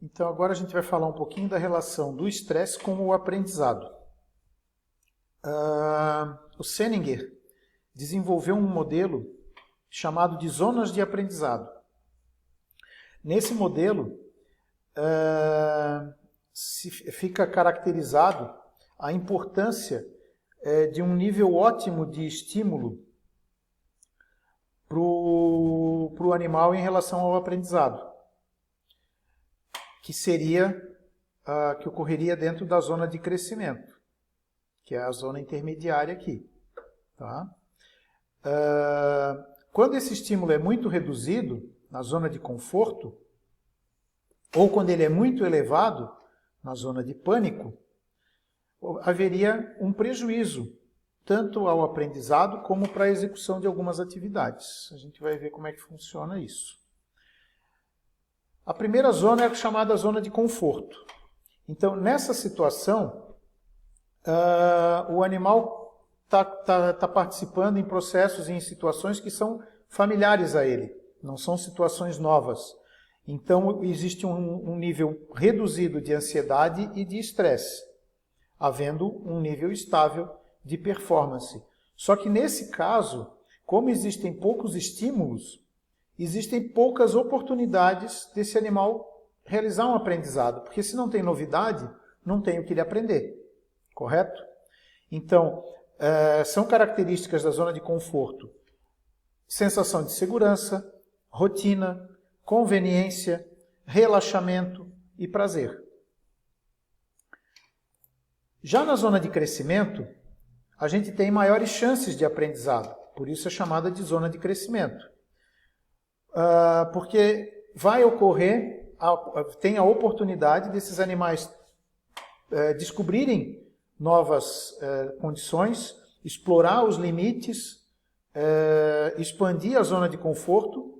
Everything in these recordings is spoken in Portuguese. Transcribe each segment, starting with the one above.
Então agora a gente vai falar um pouquinho da relação do estresse com o aprendizado. O Senninger desenvolveu um modelo chamado de zonas de aprendizado. Nesse modelo, fica caracterizado a importância de um nível ótimo de estímulo para o animal em relação ao aprendizado, que ocorreria dentro da zona de crescimento, que é a zona intermediária aqui. Tá? Quando esse estímulo é muito reduzido, na zona de conforto, ou quando ele é muito elevado, na zona de pânico, haveria um prejuízo, tanto ao aprendizado como para a execução de algumas atividades. A gente vai ver como é que funciona isso. A primeira zona é chamada zona de conforto. Então, nessa situação, o animal está participando em processos e em situações que são familiares a ele, não são situações novas. Então, existe um nível reduzido de ansiedade e de estresse, havendo um nível estável de performance. Só que nesse caso, como existem poucos estímulos, existem poucas oportunidades desse animal realizar um aprendizado, porque se não tem novidade, não tem o que ele aprender, correto? Então, são características da zona de conforto: sensação de segurança, rotina, conveniência, relaxamento e prazer. Já na zona de crescimento, a gente tem maiores chances de aprendizado, por isso é chamada de zona de crescimento. Porque vai ocorrer, tem a oportunidade desses animais descobrirem novas condições, explorar os limites, expandir a zona de conforto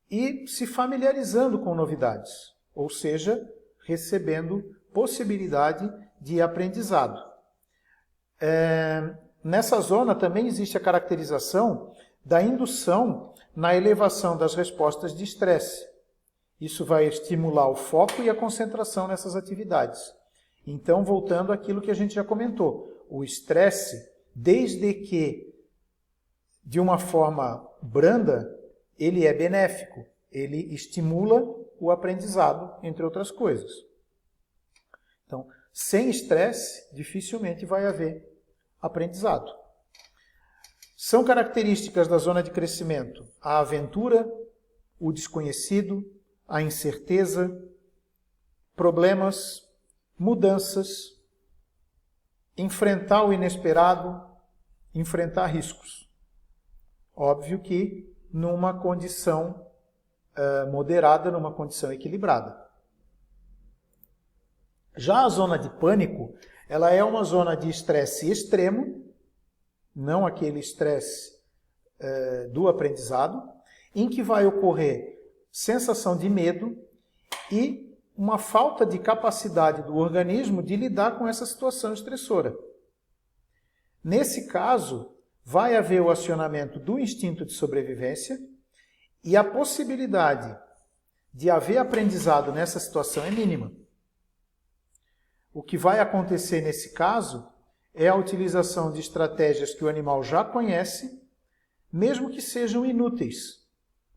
e se familiarizando com novidades, ou seja, recebendo possibilidade de aprendizado. Nessa zona também existe a caracterização da indução na elevação das respostas de estresse. Isso vai estimular o foco e a concentração nessas atividades. Então, voltando àquilo que a gente já comentou, o estresse, desde que de uma forma branda, ele é benéfico, ele estimula o aprendizado, entre outras coisas. Então, sem estresse, dificilmente vai haver aprendizado. São características da zona de crescimento a aventura, o desconhecido, a incerteza, problemas, mudanças, enfrentar o inesperado, enfrentar riscos. Óbvio que numa condição moderada, numa condição equilibrada. Já a zona de pânico, ela é uma zona de estresse extremo, não aquele estresse do aprendizado, em que vai ocorrer sensação de medo e uma falta de capacidade do organismo de lidar com essa situação estressora. Nesse caso, vai haver o acionamento do instinto de sobrevivência e a possibilidade de haver aprendizado nessa situação é mínima. O que vai acontecer nesse caso é a utilização de estratégias que o animal já conhece, mesmo que sejam inúteis,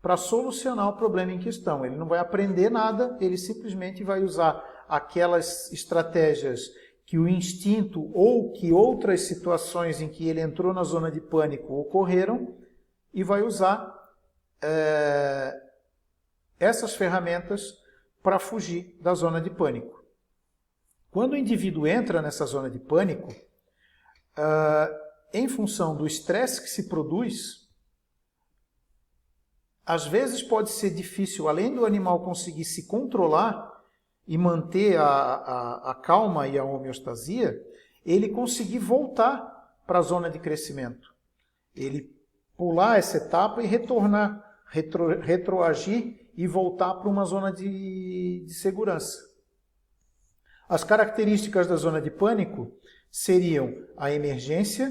para solucionar o problema em questão. Ele não vai aprender nada, ele simplesmente vai usar aquelas estratégias que o instinto ou que outras situações em que ele entrou na zona de pânico ocorreram e vai usar essas ferramentas para fugir da zona de pânico. Quando o indivíduo entra nessa zona de pânico, em função do estresse que se produz, às vezes pode ser difícil, além do animal conseguir se controlar e manter a calma e a homeostasia, ele conseguir voltar para a zona de crescimento. Ele pular essa etapa e retornar, retroagir e voltar para uma zona de segurança. As características da zona de pânico seriam a emergência,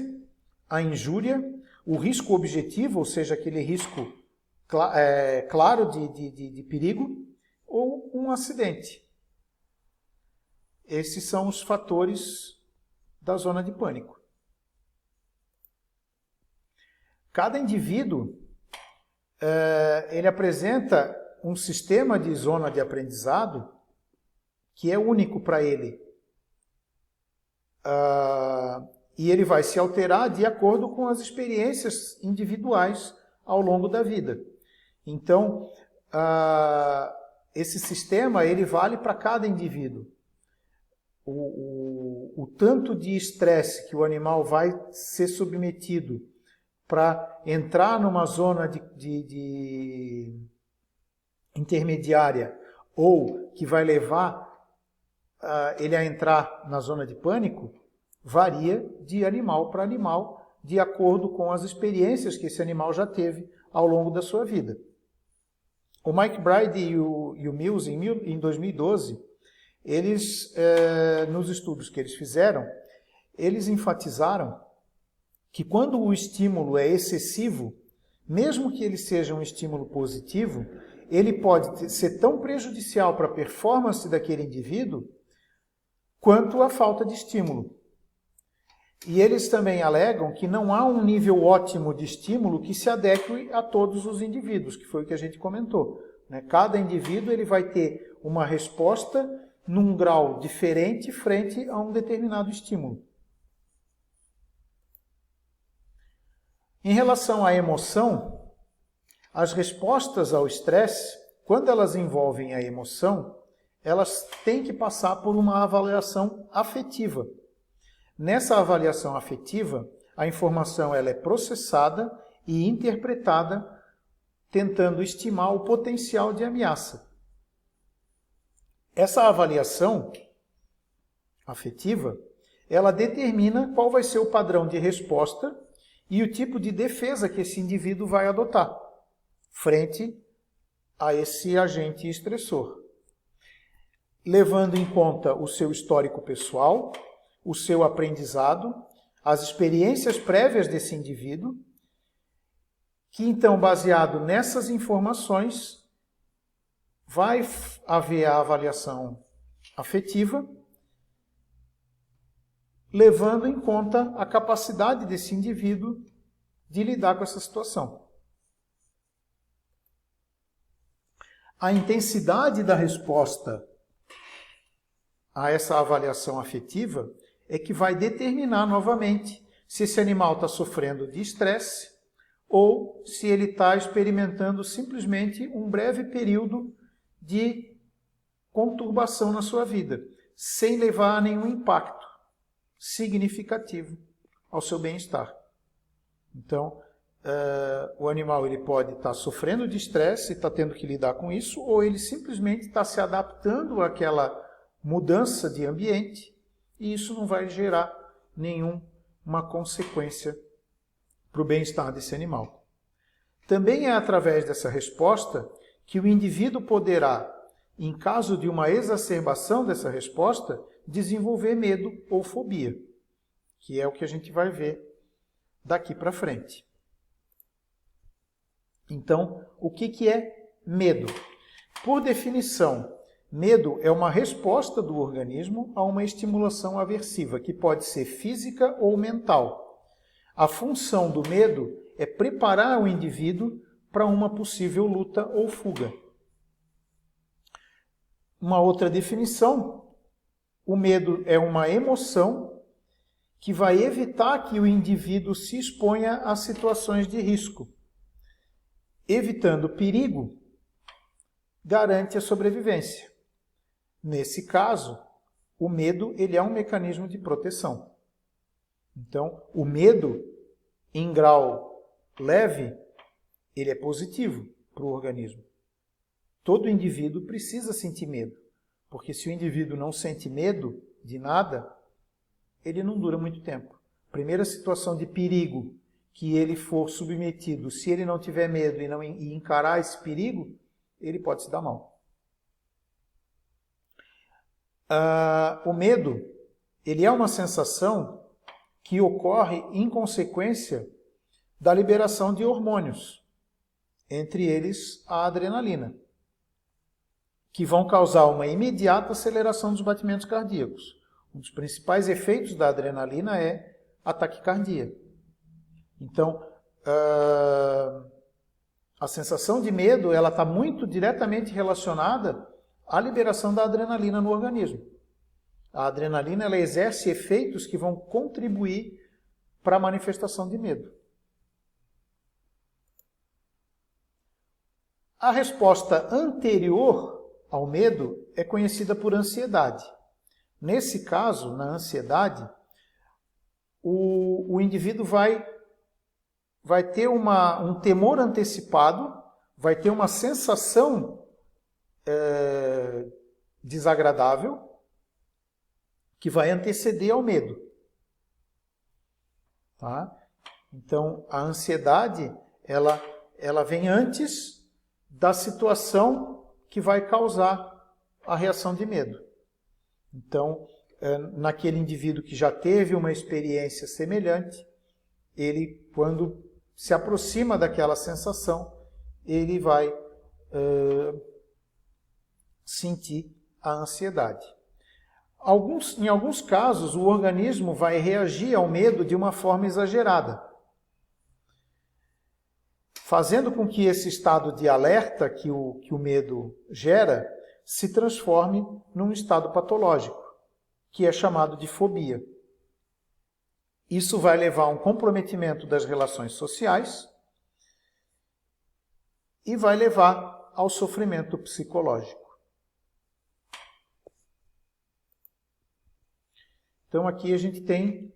a injúria, o risco objetivo, ou seja, aquele risco claro de perigo, ou um acidente. Esses são os fatores da zona de pânico. Cada indivíduo ele apresenta um sistema de zona de aprendizado que é único para ele. E ele vai se alterar de acordo com as experiências individuais ao longo da vida. Então, esse sistema ele vale para cada indivíduo. O tanto de estresse que o animal vai ser submetido para entrar numa zona de intermediária ou que vai levar ele a entrar na zona de pânico, varia de animal para animal, de acordo com as experiências que esse animal já teve ao longo da sua vida. O Mike Bride e o Mills, em 2012, eles, nos estudos que eles fizeram, eles enfatizaram que quando o estímulo é excessivo, mesmo que ele seja um estímulo positivo, ele pode ser tão prejudicial para a performance daquele indivíduo quanto a falta de estímulo. E eles também alegam que não há um nível ótimo de estímulo que se adeque a todos os indivíduos, que foi o que a gente comentou. Cada indivíduo ele vai ter uma resposta num grau diferente frente a um determinado estímulo. Em relação à emoção, as respostas ao estresse, quando elas envolvem a emoção, elas têm que passar por uma avaliação afetiva. Nessa avaliação afetiva, a informação ela é processada e interpretada, tentando estimar o potencial de ameaça. Essa avaliação afetiva, ela determina qual vai ser o padrão de resposta e o tipo de defesa que esse indivíduo vai adotar frente a esse agente estressor, levando em conta o seu histórico pessoal, o seu aprendizado, as experiências prévias desse indivíduo, que então, baseado nessas informações, vai haver a avaliação afetiva, levando em conta a capacidade desse indivíduo de lidar com essa situação. A intensidade da resposta a essa avaliação afetiva é que vai determinar novamente se esse animal está sofrendo de estresse ou se ele está experimentando simplesmente um breve período de conturbação na sua vida, sem levar a nenhum impacto significativo ao seu bem-estar. Então, o animal ele pode estar sofrendo de estresse, está tendo que lidar com isso, ou ele simplesmente está se adaptando àquela mudança de ambiente, e isso não vai gerar nenhuma consequência para o bem-estar desse animal. Também é através dessa resposta que o indivíduo poderá, em caso de uma exacerbação dessa resposta, desenvolver medo ou fobia, que é o que a gente vai ver daqui para frente. Então, o que é medo? Por definição, medo é uma resposta do organismo a uma estimulação aversiva, que pode ser física ou mental. A função do medo é preparar o indivíduo para uma possível luta ou fuga. Uma outra definição, o medo é uma emoção que vai evitar que o indivíduo se exponha a situações de risco. Evitando perigo, garante a sobrevivência. Nesse caso, o medo ele é um mecanismo de proteção. Então, o medo, em grau leve, ele é positivo para o organismo. Todo indivíduo precisa sentir medo, porque se o indivíduo não sente medo de nada, ele não dura muito tempo. Primeira situação de perigo que ele for submetido, se ele não tiver medo e encarar esse perigo, ele pode se dar mal. O medo, ele é uma sensação que ocorre em consequência da liberação de hormônios, entre eles a adrenalina, que vão causar uma imediata aceleração dos batimentos cardíacos. Um dos principais efeitos da adrenalina é a taquicardia. Então, a sensação de medo ela está muito diretamente relacionada à liberação da adrenalina no organismo. A adrenalina ela exerce efeitos que vão contribuir para a manifestação de medo. A resposta anterior ao medo é conhecida por ansiedade. Nesse caso, na ansiedade, o indivíduo vai ter um temor antecipado, vai ter uma sensação desagradável que vai anteceder ao medo. Tá? Então, a ansiedade ela vem antes da situação que vai causar a reação de medo. Então, naquele indivíduo que já teve uma experiência semelhante, ele, quando se aproxima daquela sensação, ele vai sentir a ansiedade. Em alguns casos, o organismo vai reagir ao medo de uma forma exagerada, fazendo com que esse estado de alerta que o medo gera se transforme num estado patológico, que é chamado de fobia. Isso vai levar a um comprometimento das relações sociais e vai levar ao sofrimento psicológico. Então aqui a gente tem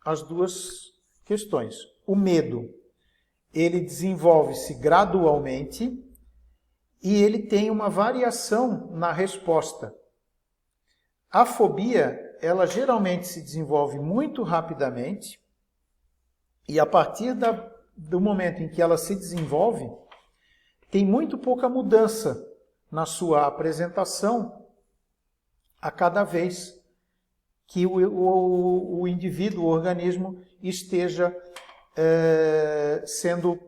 as duas questões. O medo, ele desenvolve-se gradualmente e ele tem uma variação na resposta. A fobia, ela geralmente se desenvolve muito rapidamente e a partir do momento em que ela se desenvolve, tem muito pouca mudança na sua apresentação a cada vez que o indivíduo, o organismo, esteja sendo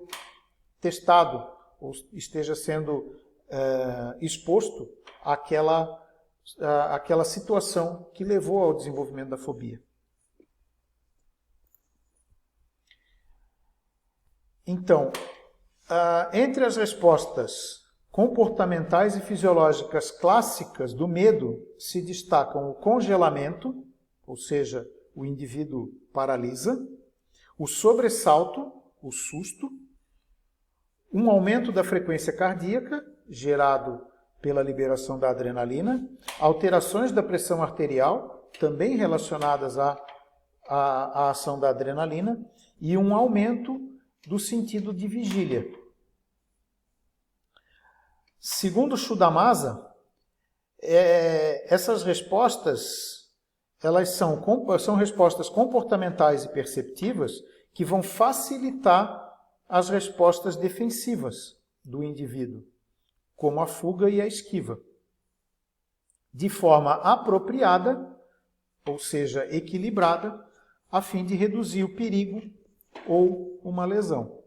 testado, ou esteja sendo exposto àquela situação que levou ao desenvolvimento da fobia. Então, entre as respostas comportamentais e fisiológicas clássicas do medo se destacam o congelamento, ou seja, o indivíduo paralisa, o sobressalto, o susto, um aumento da frequência cardíaca, gerado pela liberação da adrenalina, alterações da pressão arterial, também relacionadas à ação da adrenalina, e um aumento do sentido de vigília. Segundo Chudamasa, essas respostas elas são respostas comportamentais e perceptivas que vão facilitar as respostas defensivas do indivíduo, como a fuga e a esquiva, de forma apropriada, ou seja, equilibrada, a fim de reduzir o perigo ou uma lesão.